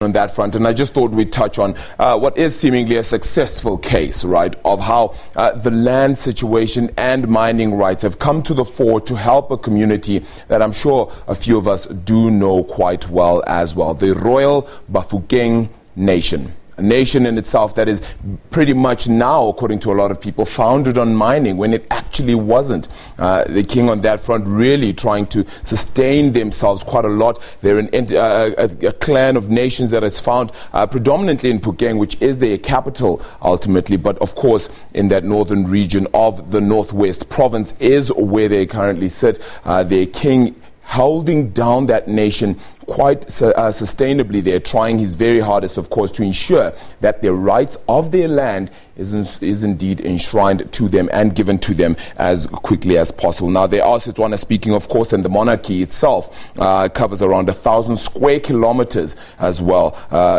on that front, and I just thought we'd touch on what is seemingly a successful case, right, of how the land situation and mining rights have come to the fore to help a community that I'm sure a few of us do know quite well as well, the Royal Bafokeng Nation. A nation in itself that is pretty much now, according to a lot of people, founded on mining when it actually wasn't. The king on that front really trying to sustain themselves quite a lot. They're a clan of nations that is found predominantly in Bafokeng, which is their capital ultimately, but of course in that northern region of the Northwest province is where they currently sit. Their king holding down that nation quite sustainably. They're trying his very hardest, of course, to ensure that the rights of their land is indeed enshrined to them and given to them as quickly as possible. Now, they are Setswana speaking, of course, and the monarchy itself covers around 1,000 square kilometers as well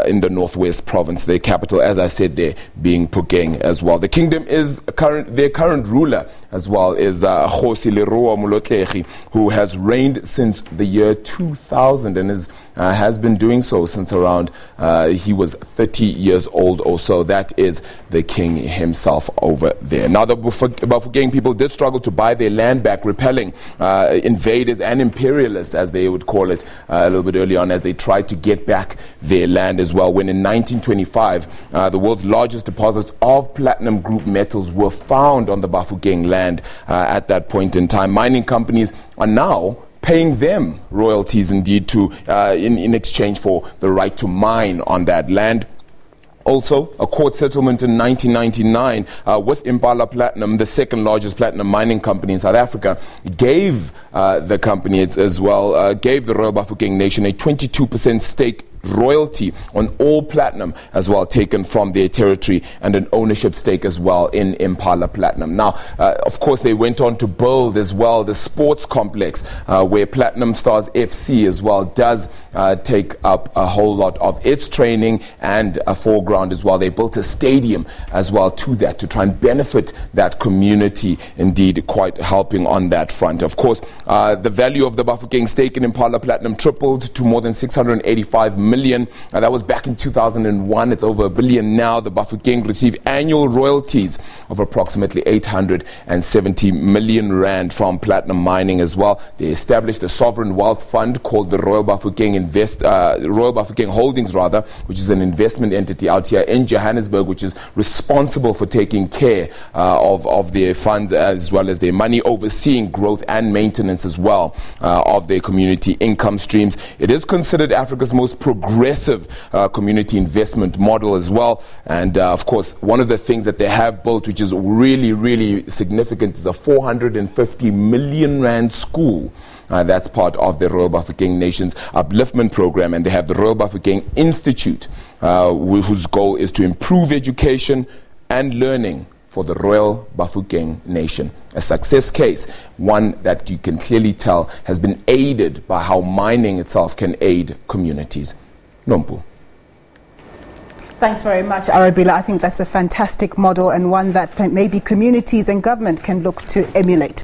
in the Northwest province. Their capital, as I said, there being Bafokeng as well. The kingdom is their current ruler as well is Kgosi Leruo Molotlehi, who has reigned since the year 2000 and has been doing so since around he was 30 years old or so. That is the king himself over there. Now, the Bafokeng people did struggle to buy their land back, repelling invaders and imperialists, as they would call it, a little bit early on, as they tried to get back their land as well. When in 1925, the world's largest deposits of platinum group metals were found on the Bafokeng land at that point in time. Mining companies are now paying them royalties indeed to in exchange for the right to mine on that land. Also, a court settlement in 1999 with Impala Platinum, the second largest platinum mining company in South Africa, gave the company as well, gave the Royal Bafokeng Nation a 22% stake royalty on all platinum as well, taken from their territory, and an ownership stake as well in Impala Platinum. Now, of course, they went on to build as well the sports complex where Platinum Stars FC as well does take up a whole lot of its training and a foreground as well. They built a stadium as well to that to try and benefit that community, indeed quite helping on that front. Of course, the value of the Bafokeng stake in Impala Platinum tripled to more than 685 million. That was back in 2001. It's over $1 billion now. The Bafokeng receive annual royalties of approximately 870 million rand from platinum mining as well. They established a sovereign wealth fund called the Royal Bafokeng Royal Bafokeng Holdings, which is an investment entity out here in Johannesburg, which is responsible for taking care of their funds as well as their money, overseeing growth and maintenance as well of their community income streams. It is considered Africa's most progressive community investment model as well. And of course, one of the things that they have built, which is really, really significant, is a 450 million rand school. That's part of the Royal Bafokeng Nation's upliftment program. And they have the Royal Bafokeng Institute, whose goal is to improve education and learning for the Royal Bafokeng Nation. A success case, one that you can clearly tell has been aided by how mining itself can aid communities. Nompu. Thanks very much, Arabella. I think that's a fantastic model and one that maybe communities and government can look to emulate.